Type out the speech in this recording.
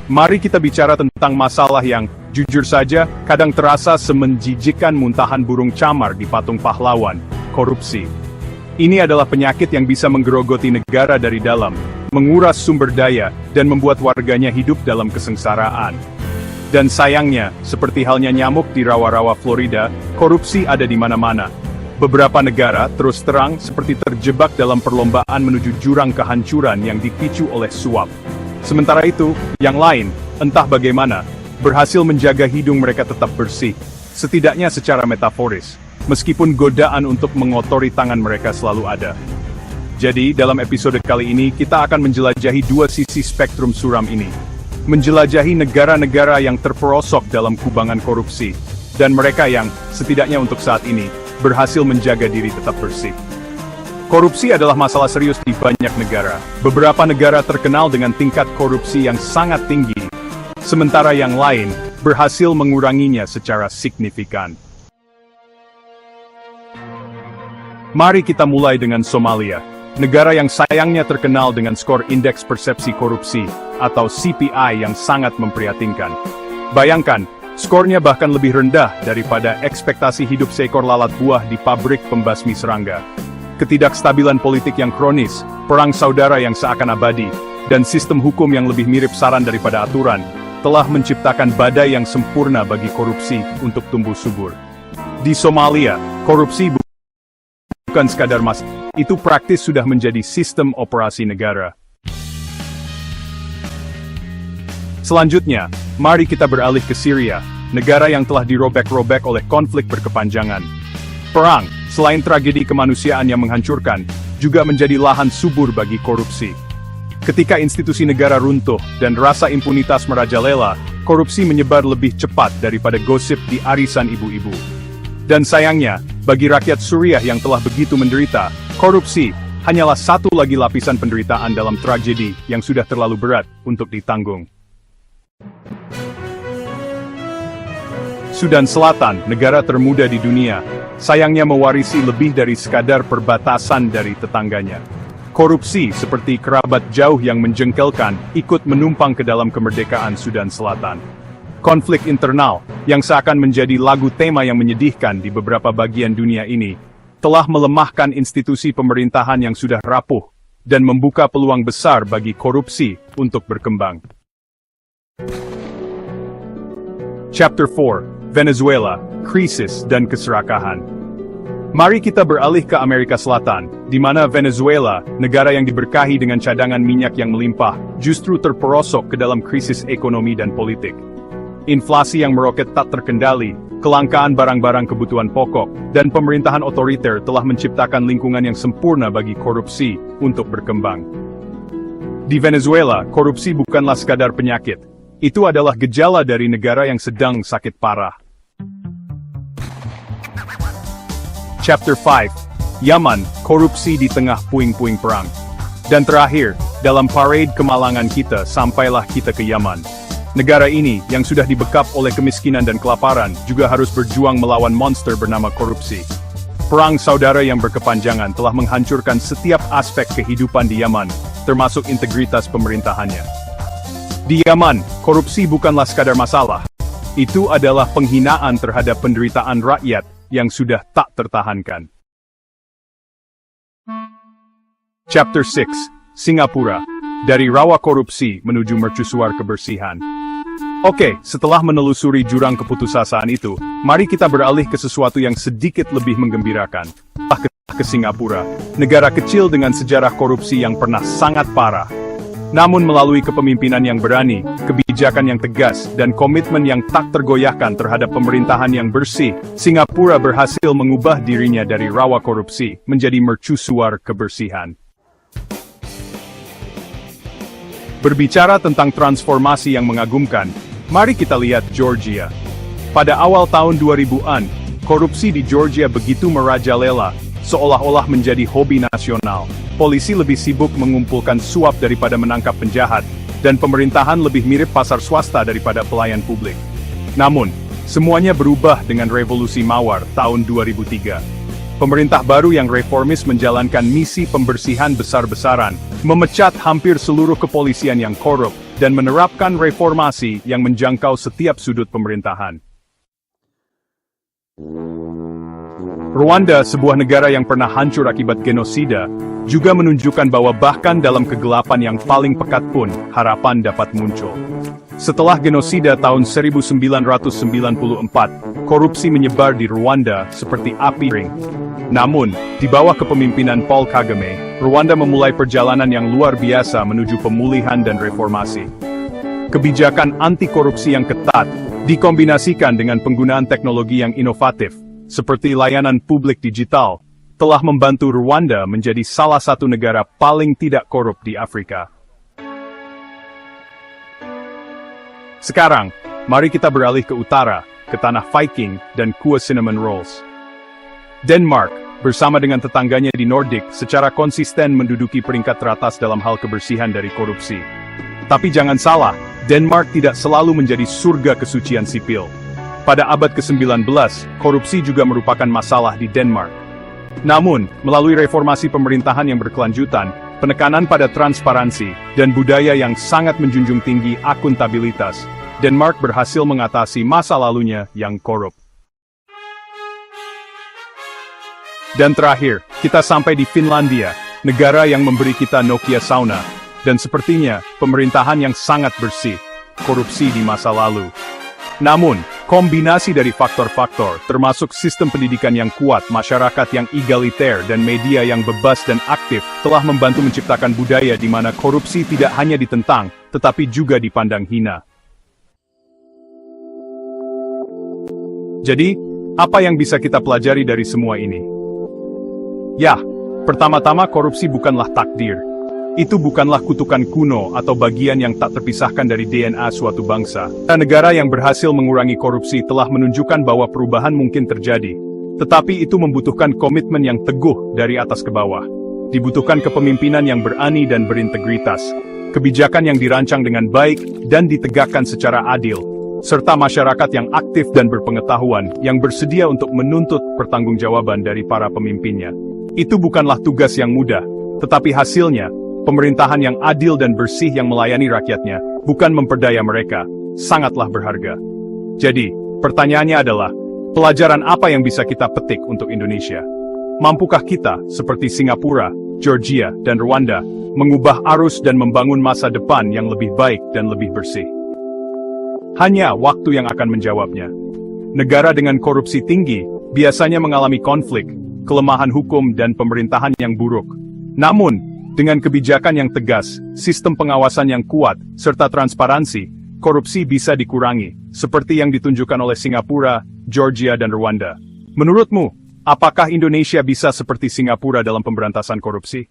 mari kita bicara tentang masalah yang, jujur saja, kadang terasa semenjijikan muntahan burung camar di patung pahlawan, korupsi. Ini adalah penyakit yang bisa menggerogoti negara dari dalam, menguras sumber daya, dan membuat warganya hidup dalam kesengsaraan. Dan sayangnya, seperti halnya nyamuk di rawa-rawa Florida, korupsi ada di mana-mana. Beberapa negara, terus terang, seperti terjebak dalam perlombaan menuju jurang kehancuran yang dipicu oleh suap. Sementara itu, yang lain, entah bagaimana, berhasil menjaga hidung mereka tetap bersih, setidaknya secara metaforis, meskipun godaan untuk mengotori tangan mereka selalu ada. Jadi, dalam episode kali ini, kita akan menjelajahi dua sisi spektrum suram ini. Menjelajahi negara-negara yang terperosok dalam kubangan korupsi, dan mereka yang, setidaknya untuk saat ini, berhasil menjaga diri tetap bersih. Korupsi adalah masalah serius di banyak negara. Beberapa negara terkenal dengan tingkat korupsi yang sangat tinggi, sementara yang lain berhasil menguranginya secara signifikan. Mari kita mulai dengan Somalia, negara yang sayangnya terkenal dengan skor Indeks Persepsi Korupsi, atau CPI yang sangat memprihatinkan. Bayangkan, skornya bahkan lebih rendah daripada ekspektasi hidup seekor lalat buah di pabrik pembasmi serangga. Ketidakstabilan politik yang kronis, perang saudara yang seakan abadi, dan sistem hukum yang lebih mirip saran daripada aturan, telah menciptakan badai yang sempurna bagi korupsi untuk tumbuh subur. Di Somalia, korupsi bukan sekadar masalah, itu praktis sudah menjadi sistem operasi negara. Selanjutnya, mari kita beralih ke Syria, negara yang telah dirobek-robek oleh konflik berkepanjangan. Perang, selain tragedi kemanusiaan yang menghancurkan, juga menjadi lahan subur bagi korupsi. Ketika institusi negara runtuh dan rasa impunitas merajalela, korupsi menyebar lebih cepat daripada gosip di arisan ibu-ibu. Dan sayangnya, bagi rakyat Suriah yang telah begitu menderita, korupsi hanyalah satu lagi lapisan penderitaan dalam tragedi yang sudah terlalu berat untuk ditanggung. Sudan Selatan, negara termuda di dunia, sayangnya mewarisi lebih dari sekadar perbatasan dari tetangganya. Korupsi seperti kerabat jauh yang menjengkelkan ikut menumpang ke dalam kemerdekaan Sudan Selatan. Konflik internal, yang seakan menjadi lagu tema yang menyedihkan di beberapa bagian dunia ini, telah melemahkan institusi pemerintahan yang sudah rapuh, dan membuka peluang besar bagi korupsi untuk berkembang. Chapter 4, Venezuela, Krisis dan Keserakahan. Mari kita beralih ke Amerika Selatan, di mana Venezuela, negara yang diberkahi dengan cadangan minyak yang melimpah, justru terperosok ke dalam krisis ekonomi dan politik. Inflasi yang meroket tak terkendali, kelangkaan barang-barang kebutuhan pokok, dan pemerintahan otoriter telah menciptakan lingkungan yang sempurna bagi korupsi untuk berkembang. Di Venezuela, korupsi bukanlah sekadar penyakit. Itu adalah gejala dari negara yang sedang sakit parah. Chapter 5, Yaman, korupsi di tengah puing-puing perang. Dan terakhir, dalam parade kemalangan kita, sampailah kita ke Yaman. Negara ini, yang sudah dibekap oleh kemiskinan dan kelaparan, juga harus berjuang melawan monster bernama korupsi. Perang saudara yang berkepanjangan telah menghancurkan setiap aspek kehidupan di Yaman, termasuk integritas pemerintahannya. Di Yaman, korupsi bukanlah sekadar masalah. Itu adalah penghinaan terhadap penderitaan rakyat yang sudah tak tertahankan. Chapter 6, Singapura, dari rawa korupsi menuju mercusuar kebersihan. Oke, setelah menelusuri jurang keputusasaan itu, mari kita beralih ke sesuatu yang sedikit lebih menggembirakan. Ke Singapura, negara kecil dengan sejarah korupsi yang pernah sangat parah. Namun melalui kepemimpinan yang berani, kebijakan yang tegas, dan komitmen yang tak tergoyahkan terhadap pemerintahan yang bersih, Singapura berhasil mengubah dirinya dari rawa korupsi menjadi mercusuar kebersihan. Berbicara tentang transformasi yang mengagumkan, mari kita lihat Georgia. Pada awal tahun 2000-an, korupsi di Georgia begitu merajalela, seolah-olah menjadi hobi nasional. Polisi lebih sibuk mengumpulkan suap daripada menangkap penjahat, dan pemerintahan lebih mirip pasar swasta daripada pelayan publik. Namun, semuanya berubah dengan revolusi Mawar tahun 2003. Pemerintah baru yang reformis menjalankan misi pembersihan besar-besaran, memecat hampir seluruh kepolisian yang korup, dan menerapkan reformasi yang menjangkau setiap sudut pemerintahan. Rwanda, sebuah negara yang pernah hancur akibat genosida, juga menunjukkan bahwa bahkan dalam kegelapan yang paling pekat pun, harapan dapat muncul. Setelah genosida tahun 1994, korupsi menyebar di Rwanda seperti api ring. Namun, di bawah kepemimpinan Paul Kagame, Rwanda memulai perjalanan yang luar biasa menuju pemulihan dan reformasi. Kebijakan anti-korupsi yang ketat, dikombinasikan dengan penggunaan teknologi yang inovatif, seperti layanan publik digital, telah membantu Rwanda menjadi salah satu negara paling tidak korup di Afrika. Sekarang, mari kita beralih ke utara, ke tanah Viking dan kue cinnamon rolls. Denmark, bersama dengan tetangganya di Nordik, secara konsisten menduduki peringkat teratas dalam hal kebersihan dari korupsi. Tapi jangan salah, Denmark tidak selalu menjadi surga kesucian sipil. Pada abad ke-19, korupsi juga merupakan masalah di Denmark. Namun, melalui reformasi pemerintahan yang berkelanjutan, penekanan pada transparansi, dan budaya yang sangat menjunjung tinggi akuntabilitas, Denmark berhasil mengatasi masa lalunya yang korup. Dan terakhir, kita sampai di Finlandia, negara yang memberi kita Nokia sauna, dan sepertinya pemerintahan yang sangat bersih, korupsi di masa lalu. Namun, kombinasi dari faktor-faktor, termasuk sistem pendidikan yang kuat, masyarakat yang egaliter, dan media yang bebas dan aktif, telah membantu menciptakan budaya di mana korupsi tidak hanya ditentang, tetapi juga dipandang hina. Jadi, apa yang bisa kita pelajari dari semua ini? Ya, pertama-tama korupsi bukanlah takdir. Itu bukanlah kutukan kuno atau bagian yang tak terpisahkan dari DNA suatu bangsa. Negara yang berhasil mengurangi korupsi telah menunjukkan bahwa perubahan mungkin terjadi. Tetapi itu membutuhkan komitmen yang teguh dari atas ke bawah. Dibutuhkan kepemimpinan yang berani dan berintegritas. Kebijakan yang dirancang dengan baik dan ditegakkan secara adil. Serta masyarakat yang aktif dan berpengetahuan yang bersedia untuk menuntut pertanggungjawaban dari para pemimpinnya. Itu bukanlah tugas yang mudah, tetapi hasilnya, pemerintahan yang adil dan bersih yang melayani rakyatnya, bukan memperdaya mereka, sangatlah berharga. Jadi, pertanyaannya adalah, pelajaran apa yang bisa kita petik untuk Indonesia? Mampukah kita, seperti Singapura, Georgia, dan Rwanda, mengubah arus dan membangun masa depan yang lebih baik dan lebih bersih? Hanya waktu yang akan menjawabnya. Negara dengan korupsi tinggi, biasanya mengalami konflik, kelemahan hukum dan pemerintahan yang buruk. Namun, dengan kebijakan yang tegas, sistem pengawasan yang kuat, serta transparansi, korupsi bisa dikurangi, seperti yang ditunjukkan oleh Singapura, Georgia, dan Rwanda. Menurutmu, apakah Indonesia bisa seperti Singapura dalam pemberantasan korupsi?